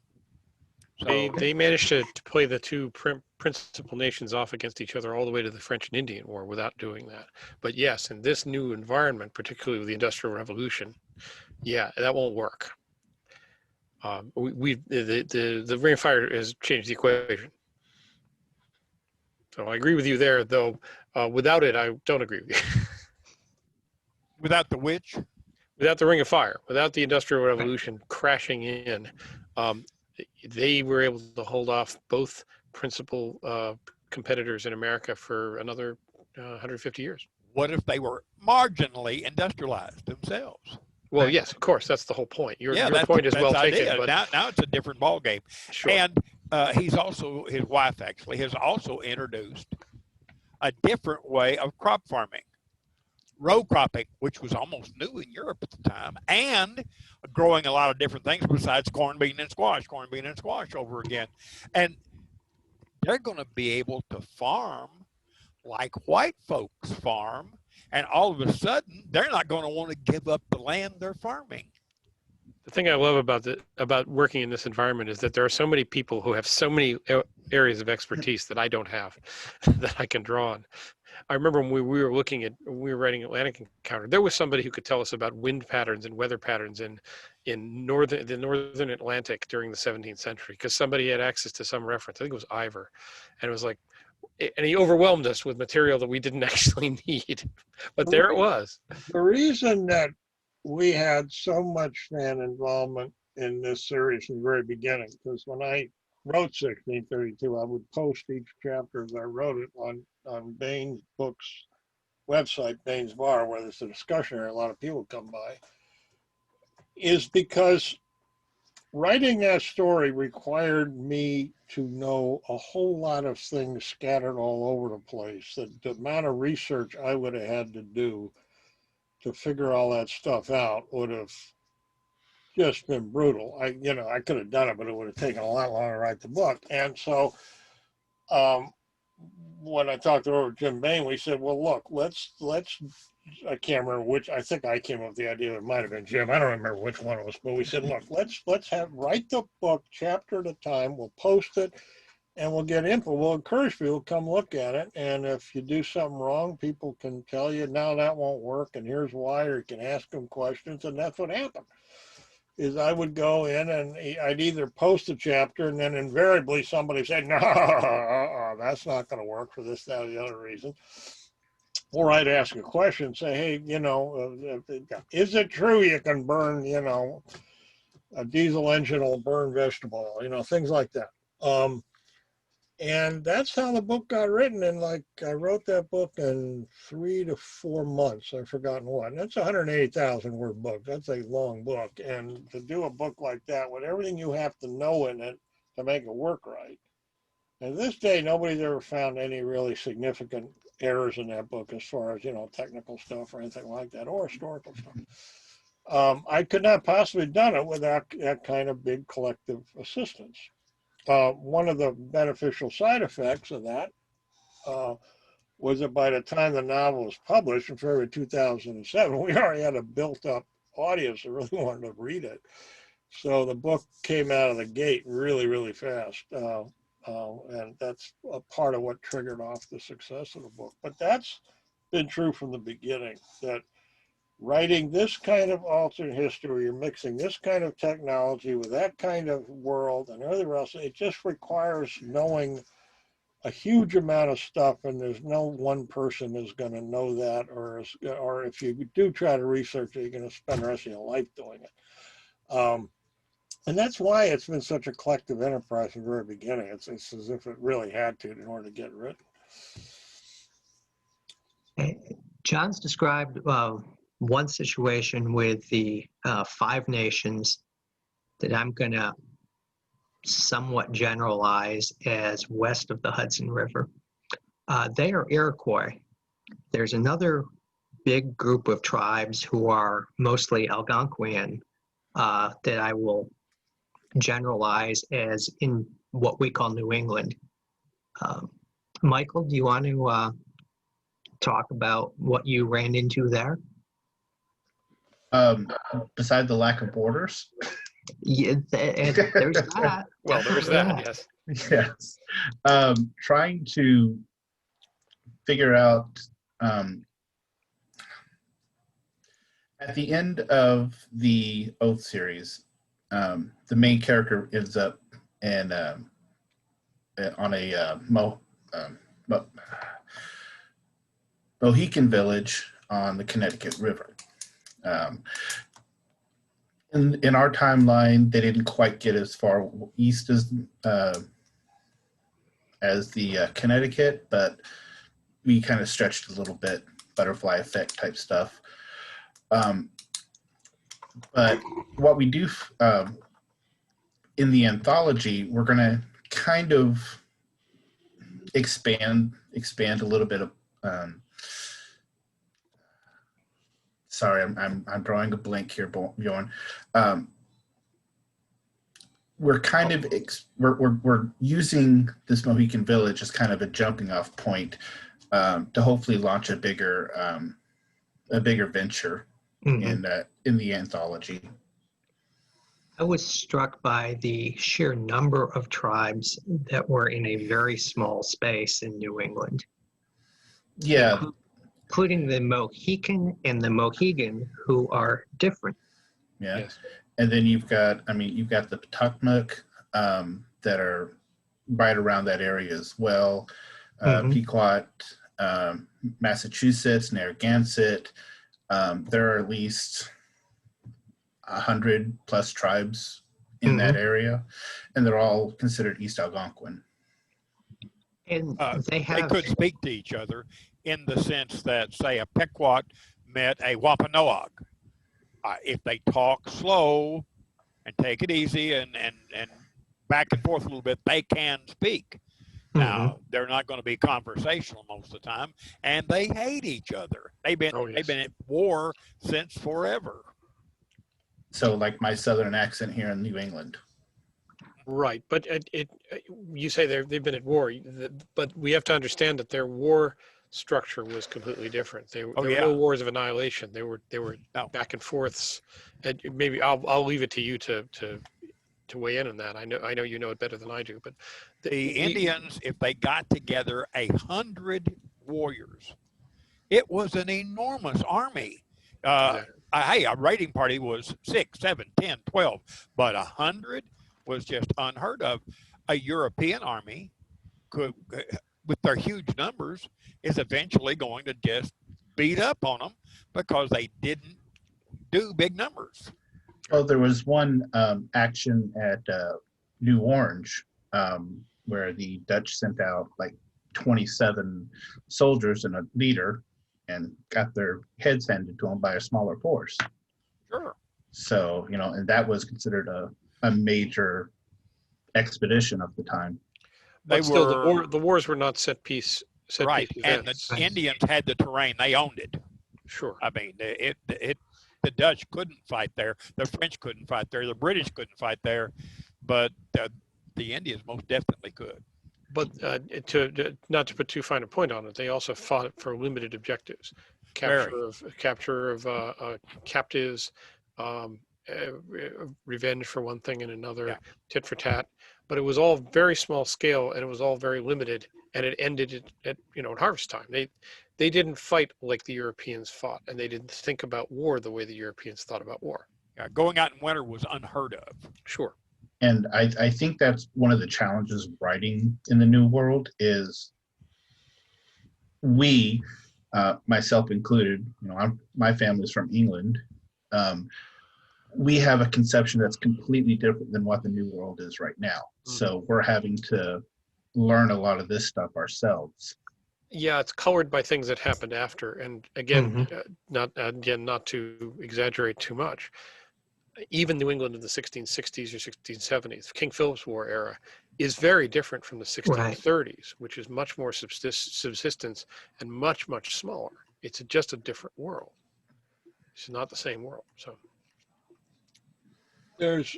So They managed to play the two principal nations off against each other all the way to the French and Indian War without doing that. But yes, in this new environment, particularly with the Industrial Revolution, yeah, that won't work. The Ring of Fire has changed the equation. So I agree with you there, though. Without it, I don't agree with you. without the witch, Without the Ring of Fire, without the Industrial Revolution crashing in, they were able to hold off both principal competitors in America for another 150 years. what if they were marginally industrialized themselves? Well, yes, of course, that's the whole point. Your point is well taken. taken. But now it's a different ballgame. sure. And his wife actually has also introduced a different way of crop farming, row cropping, which was almost new in Europe at the time, and growing a lot of different things besides corn, bean, and squash over again. And they're going to be able to farm like white folks farm, and all of a sudden, they're not going to want to give up the land they're farming. The thing I love about working in this environment is that there are so many people who have so many areas of expertise that I don't have, that I can draw on. I remember when we were writing Atlantic Encounter, there was somebody who could tell us about wind patterns and weather patterns in the northern Atlantic during the 17th century, because somebody had access to some reference. I think it was Ivor, and it was like, and he overwhelmed us with material that we didn't actually need, but there it was. The reason that we had so much fan involvement in this series from the very beginning, because when I wrote 1632, I would post each chapter as I wrote it on Bane's books website, Bane's Bar, where there's a discussion area, a lot of people come by, is because writing that story required me to know a whole lot of things scattered all over the place. The amount of research I would have had to do to figure all that stuff out would have just been brutal. I could have done it, but it would have taken a lot longer to write the book. And so, when I talked over Jim Bain, we said, well, look, let's, I can't remember which, I think I came up with the idea, it might have been Jim. I don't remember which one it was, but we said, look, let's write the book chapter at a time. We'll post it and we'll get info. We'll encourage people to come look at it. And if you do something wrong, people can tell you, no, that won't work. And here's why, or you can ask them questions. And that's what happened. Is I would go in and I'd either post a chapter and then invariably somebody said, no, that's not going to work for this, that, or the other reason. Or I'd ask a question, say, hey, is it true you can burn, a diesel engine will burn vegetable oil, things like that. And that's how the book got written. And I wrote that book in 3 to 4 months. I've forgotten what. And that's a 180,000 word book. That's a long book. And to do a book like that with everything you have to know in it to make it work right. And to this day, nobody's ever found any really significant errors in that book as far as, technical stuff or anything like that, or historical stuff. I could not possibly have done it without that kind of big collective assistance. One of the beneficial side effects of that was that by the time the novel was published in February 2007, we already had a built-up audience that really wanted to read it. So the book came out of the gate really, really fast. And that's a part of what triggered off the success of the book. But that's been true from the beginning, that writing this kind of alternate history, you're mixing this kind of technology with that kind of world and everything else. It just requires knowing a huge amount of stuff, and there's no one person is going to know that, or if you do try to research it, you're going to spend the rest of your life doing it. And that's why it's been such a collective enterprise from the very beginning. It's as if it really had to in order to get written. John's described one situation with the 5 nations that I'm going to somewhat generalize as west of the Hudson River. They are Iroquois. There's another big group of tribes who are mostly Algonquian that I will generalize as in what we call New England. Michael, do you want to talk about what you ran into there? Beside the lack of borders? Yeah, there's that. Well, there's that, yes. Yes. Trying to figure out, at the end of the Oath series, the main character ends up on a Mohican village on the Connecticut River. In our timeline, they didn't quite get as far east as the Connecticut, but we kind of stretched a little bit, butterfly effect type stuff. But what we do in the anthology, we're going to kind of expand a little bit of. Sorry, I'm drawing a blank here, Bjorn. We're kind of we're using this Mohican village as kind of a jumping off point to hopefully launch a bigger venture in the anthology. I was struck by the sheer number of tribes that were in a very small space in New England. Yeah. Including the Mohican and the Mohegan, who are different. Yeah. Yes. And then you've got the Patuxent that are right around that area as well. Pequot, Massachusetts, Narragansett. There are at least 100 plus tribes in that area, and they're all considered East Algonquin. And they could speak to each other in the sense that, say, a Pequot met a Wampanoag. If they talk slow and take it easy and back and forth a little bit, they can speak. Now, they're not going to be conversational most of the time, and they hate each other. They've been at war since forever. So like my southern accent here in New England. Right, but you say they've been at war, but we have to understand that their war structure was completely different. There were no wars of annihilation. They were No. back and forths. And maybe I'll leave it to you to weigh in on that. I know you know it better than I do, but The Indians, if they got together 100 warriors, it was an enormous army. Exactly. Hey, a raiding party was 6, 7, 10, 12, but 100 was just unheard of. A European army could, with their huge numbers, is eventually going to just beat up on them because they didn't do big numbers. Well, there was one action at New Orange where the Dutch sent out like 27 soldiers and a leader and got their heads handed to them by a smaller force. Sure. So, and that was considered a major expedition of the time. But still, the wars were not set piece right, piece and events. the Indians had the terrain; they owned it. Sure. I mean, the Dutch couldn't fight there, the French couldn't fight there, the British couldn't fight there, but the Indians most definitely could. But not to put too fine a point on it, they also fought for limited objectives: capture of captives, revenge for one thing and another, tit for tat. But it was all very small scale, and it was all very limited, and it ended at harvest time. They didn't fight like the Europeans fought, and they didn't think about war the way the Europeans thought about war. Yeah, going out in winter was unheard of. Sure. And I think that's one of the challenges of writing in the New World is we, myself included, my family's from England. We have a conception that's completely different than what the New World is right now. Mm-hmm. So we're having to learn a lot of this stuff ourselves. Yeah, it's colored by things that happened after. And again, not to exaggerate too much, even New England of the 1660s or 1670s, King Philip's War era, is very different from the 1630s, which is much more subsistence and much, much smaller. It's just a different world. It's not the same world. So there's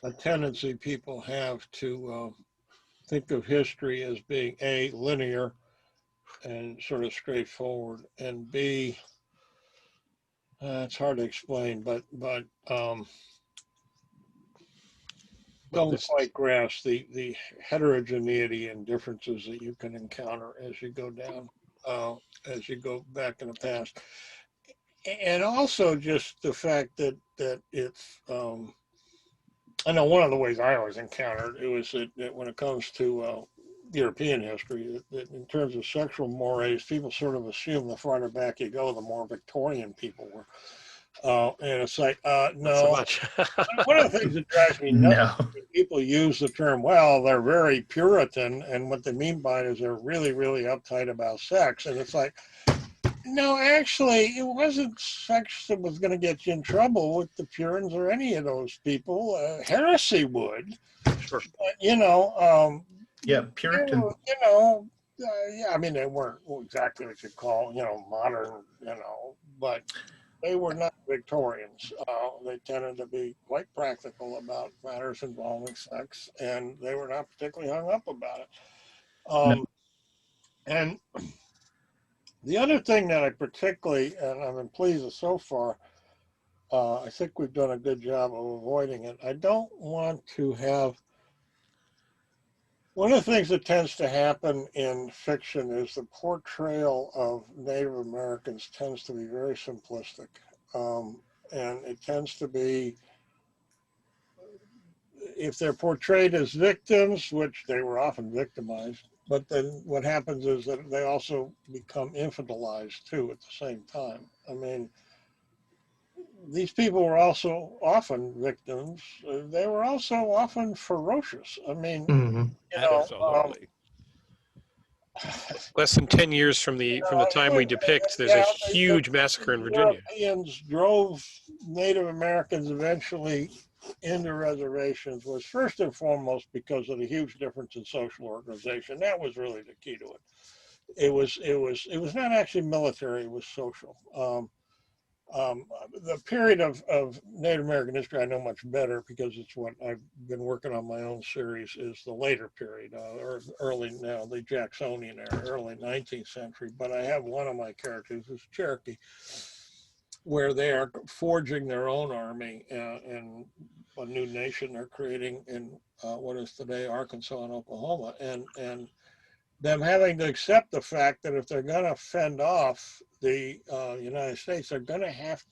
a tendency people have to think of history as being A, linear and sort of straightforward, and B, it's hard to explain, but don't quite grasp the heterogeneity and differences that you can encounter as you go down, as you go back in the past. And also just the fact that it's, I know one of the ways I always encountered it was that when it comes to European history, that in terms of sexual mores, people sort of assume the farther back you go, the more Victorian people were. And it's like, no. Not so much. One of the things that drives me nuts is people use the term, well, they're very Puritan, and what they mean by it is they're really, really uptight about sex. And it's like, no, actually, it wasn't sex that was going to get you in trouble with the Puritans or any of those people. Heresy would. Sure. But, yeah, Puritan. I mean, they weren't exactly what you'd call, modern, but they were not Victorians. They tended to be quite practical about matters involving sex, and they were not particularly hung up about it. No. And the other thing that I particularly, and I've been pleased with so far, I think we've done a good job of avoiding it. I don't want to have, one of the things that tends to happen in fiction is the portrayal of Native Americans tends to be very simplistic. And it tends to be, if they're portrayed as victims, which they were often victimized, but then what happens is that they also become infantilized too at the same time. I mean, these people were also often victims. They were also often ferocious. I mean, Absolutely. Less than 10 years from the time we depict, there's a huge massacre in Virginia. Europeans drove Native Americans eventually into reservations was first and foremost because of the huge difference in social organization. That was really the key to it. It was not actually military, it was social. The period of Native American history I know much better because it's what I've been working on my own series is the later period, or early now, the Jacksonian era, early 19th century. But I have one of my characters who's Cherokee, where they are forging their own army and a new nation they're creating in what is today Arkansas and Oklahoma, and them having to accept the fact that if they're going to fend off the United States, they're going to have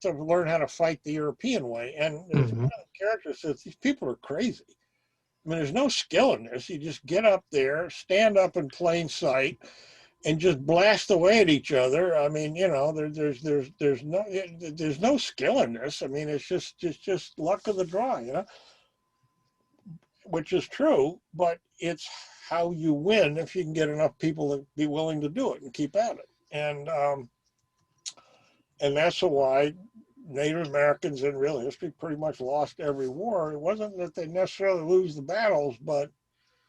to learn how to fight the European way. And there's one of the characters says these people are crazy. I mean, there's no skill in this. You just get up there, stand up in plain sight, and just blast away at each other. I mean, you know, there's no skill in this. I mean, it's just luck of the draw, you know, which is true, but it's how you win if you can get enough people to be willing to do it and keep at it. And that's why Native Americans in real history pretty much lost every war. It wasn't that they necessarily lose the battles, but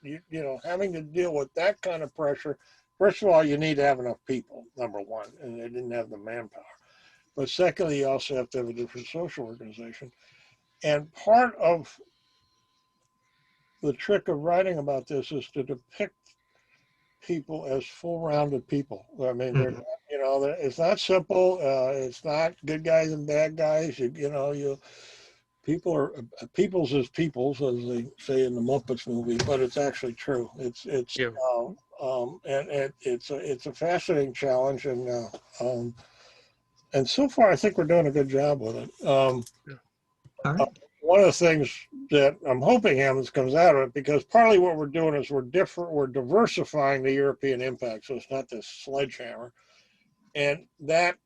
you know, having to deal with that kind of pressure. First of all, you need to have enough people, number one, and they didn't have the manpower. But secondly, you also have to have a different social organization. And part of the trick of writing about this is to depict people as full-rounded people. I mean, they're not, you know, it's not simple. It's not good guys and bad guys. People are peoples as peoples, as they say in the Muppets movie, but it's actually true. It's a fascinating challenge, and so far I think we're doing a good job with it. All right. One of the things that I'm hoping comes out of it, because partly what we're doing is we're diversifying the European impact, so it's not this sledgehammer, and that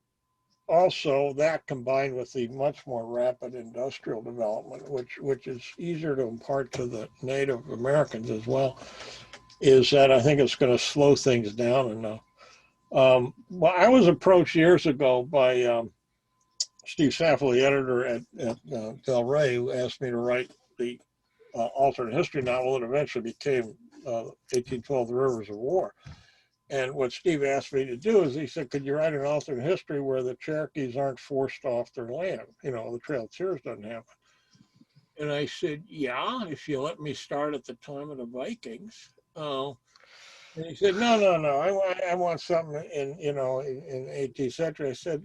combined with the much more rapid industrial development, which is easier to impart to the Native Americans as well, is that I think it's going to slow things down enough. Well, I was approached years ago by Steve Saffel, the editor at Del Rey, who asked me to write the alternate history novel that eventually became 1812, The Rivers of War. And what Steve asked me to do is he said, could you write an alternate history where the Cherokees aren't forced off their land? You know, the Trail of Tears doesn't happen. And I said, yeah, if you let me start at the time of the Vikings. And he said, no, I want something in 18th century. I said,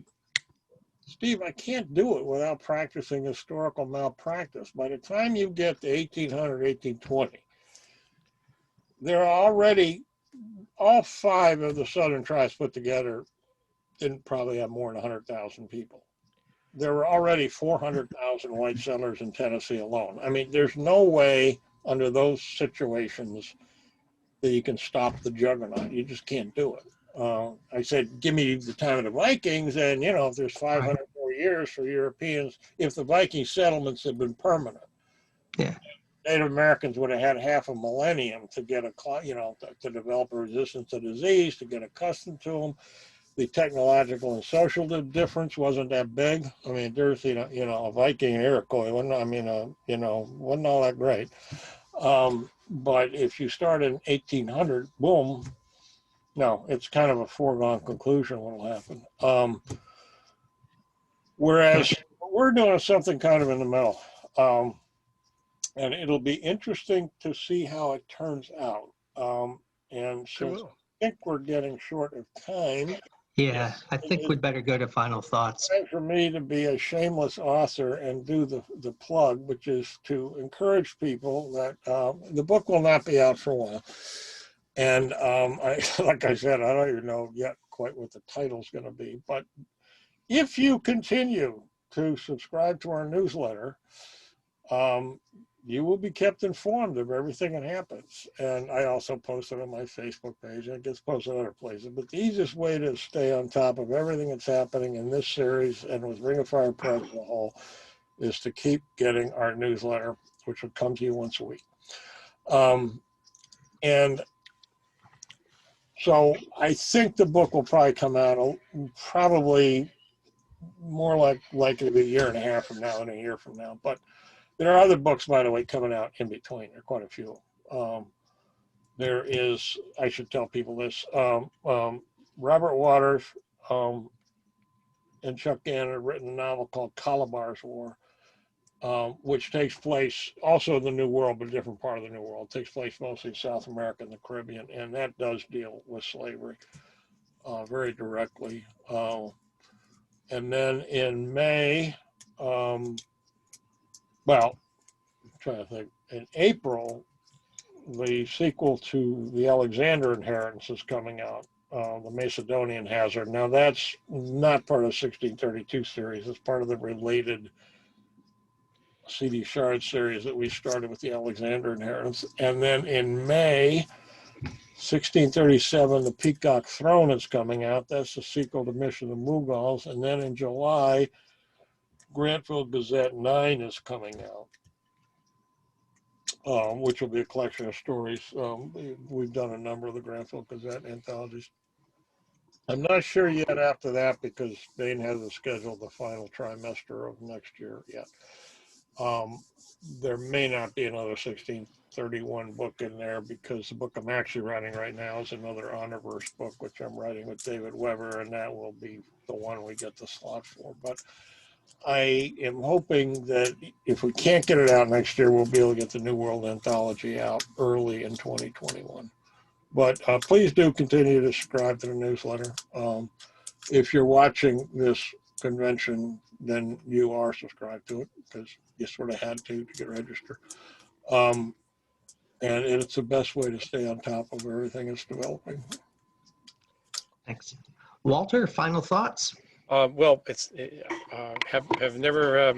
Steve, I can't do it without practicing historical malpractice. By the time you get to 1800, 1820, there are already all five of the southern tribes put together didn't probably have more than 100,000 people. There were already 400,000 white settlers in Tennessee alone. I mean, there's no way under those situations that you can stop the juggernaut. You just can't do it. I said, give me the time of the Vikings, and you know, if there's 500 more years for Europeans, if the Viking settlements had been permanent, yeah, Native Americans would have had half a millennium to get to develop a resistance to disease, to get accustomed to them. The technological and social difference wasn't that big. I mean, there's a Viking and Iroquois wasn't all that great. But if you start in 1800, boom. No, it's kind of a foregone conclusion what'll happen. Whereas we're doing something kind of in the middle. And it'll be interesting to see how it turns out. And since I think we're getting short of time. Yeah, I think we'd better go to final thoughts. It's time for me to be a shameless author and do the plug, which is to encourage people that the book will not be out for a while. And like I said, I don't even know yet quite what the title's going to be. But if you continue to subscribe to our newsletter, you will be kept informed of everything that happens. And I also post it on my Facebook page, and it gets posted other places. But the easiest way to stay on top of everything that's happening in this series and with Ring of Fire Press as a whole is to keep getting our newsletter, which will come to you once a week. And so I think the book will probably come out probably more likely to be a year and a half from now than a year from now. But there are other books, by the way, coming out in between. There are quite a few. There is, I should tell people this, Robert Waters and Chuck Gannon had written a novel called Calabar's War, which takes place also in the New World, but a different part of the New World. It takes place mostly in South America and the Caribbean, and that does deal with slavery very directly. And then in May, well, I'm trying to think, in April, the sequel to the Alexander Inheritance is coming out, the Macedonian Hazard. Now that's not part of the 1632 series. It's part of the related C.D. Shard series that we started with the Alexander Inheritance. And then in May, 1637, The Peacock Throne is coming out. That's the sequel to Mission of Mughals. And then in July, Grantville Gazette 9 is coming out, which will be a collection of stories. We've done a number of the Grantville Gazette anthologies. I'm not sure yet after that because Bain hasn't scheduled the final trimester of next year yet. There may not be another 1631 book in there because the book I'm actually writing right now is another Honorverse book, which I'm writing with David Weber, and that will be the one we get the slot for. But I am hoping that if we can't get it out next year, we'll be able to get the New World Anthology out early in 2021. But please do continue to subscribe to the newsletter. If you're watching this convention, then you are subscribed to it because you sort of had to get registered. And it's the best way to stay on top of everything that's developing. Thanks. Walter, final thoughts? Well, have never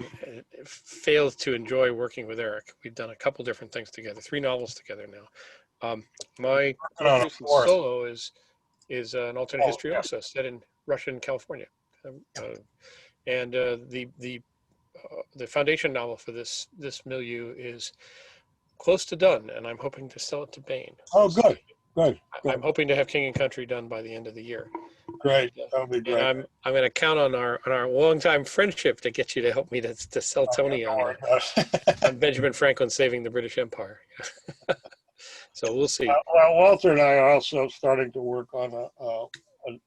failed to enjoy working with Eric. We've done a couple different things together, 3 novels together now. My most recent solo is an alternate history also set in Russia and California, and the foundation novel for this milieu is close to done, and I'm hoping to sell it to Bain. Oh, good. I'm hoping to have King and Country done by the end of the year. Great, that'll be great. And I'm going to count on our longtime friendship to get you to help me to sell Tony on Benjamin Franklin saving the British Empire. So we'll see. Well, Walter and I are also starting to work on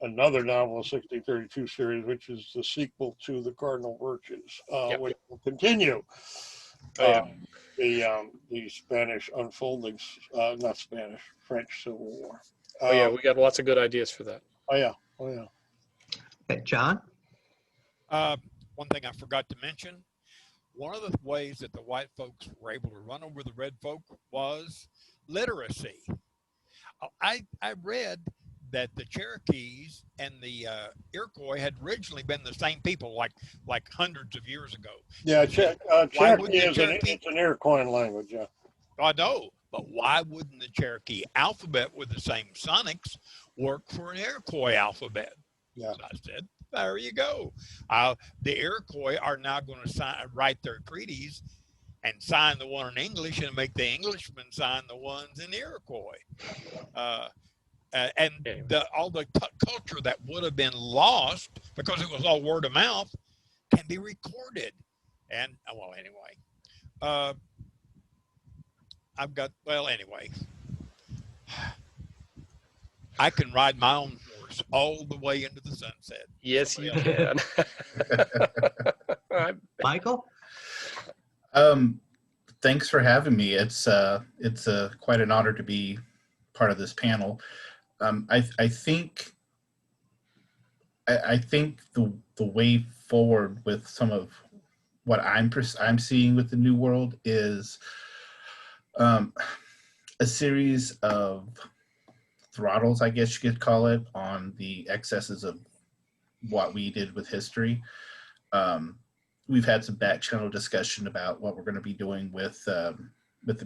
another novel, 1632 series, which is the sequel to The Cardinal Virtues, which will continue the Spanish unfoldings, not Spanish, French Civil War. We got lots of good ideas for that. Oh yeah. Okay, John? One thing I forgot to mention, one of the ways that the white folks were able to run over the red folk was literacy. I read that the Cherokees and the Iroquois had originally been the same people, like hundreds of years ago. Yeah, Cherokee is an Iroquois language. Yeah, I know, but why wouldn't the Cherokee alphabet with the same sonics work for an Iroquois alphabet? Yeah, so I said, there you go. The Iroquois are now going to write their treaties and sign the one in English and make the Englishmen sign the ones in Iroquois. And all the culture that would have been lost because it was all word of mouth can be recorded. And well, anyway, I can ride my own horse all the way into the sunset. Yes, you can. Michael? Thanks for having me. It's quite an honor to be part of this panel. I think the way forward with some of what I'm seeing with the New World is a series of throttles, I guess you could call it, on the excesses of what we did with history. We've had some back channel discussion about what we're going to be doing with the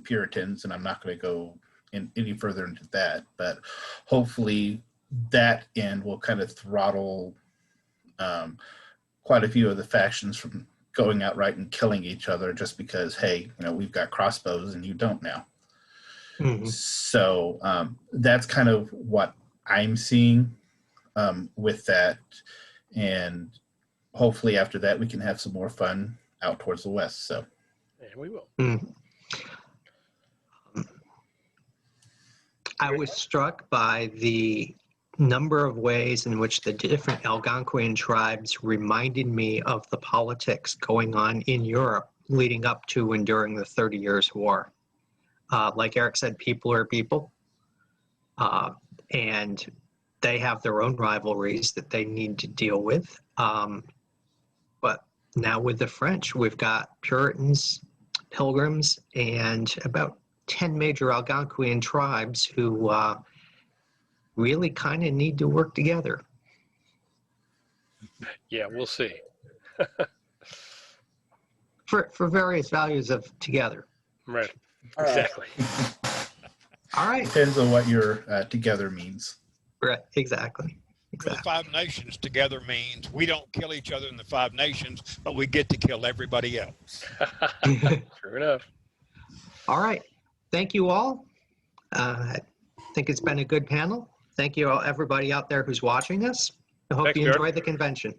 Puritans, and I'm not going to go any further into that, but hopefully that end will kind of throttle quite a few of the factions from going outright and killing each other just because, hey, we've got crossbows and you don't now. Mm-hmm. So that's kind of what I'm seeing with that, and hopefully after that we can have some more fun out towards the west. So and we will. I was struck by the number of ways in which the different Algonquian tribes reminded me of the politics going on in Europe leading up to and during the 30 Years' War. Like Eric said, people are people, and they have their own rivalries that they need to deal with. But now with the French, we've got Puritans, Pilgrims, and about 10 major Algonquian tribes who really kind of need to work together. Yeah, we'll see. For various values of together. Right. All right. Exactly. All right. Depends on what your together means. Right. Exactly. For the Five Nations, together means we don't kill each other in the Five Nations, but we get to kill everybody else. True enough. All right. Thank you all. I think it's been a good panel. Thank you all, everybody out there who's watching us. I hope Thanks, you Jared. enjoy the convention.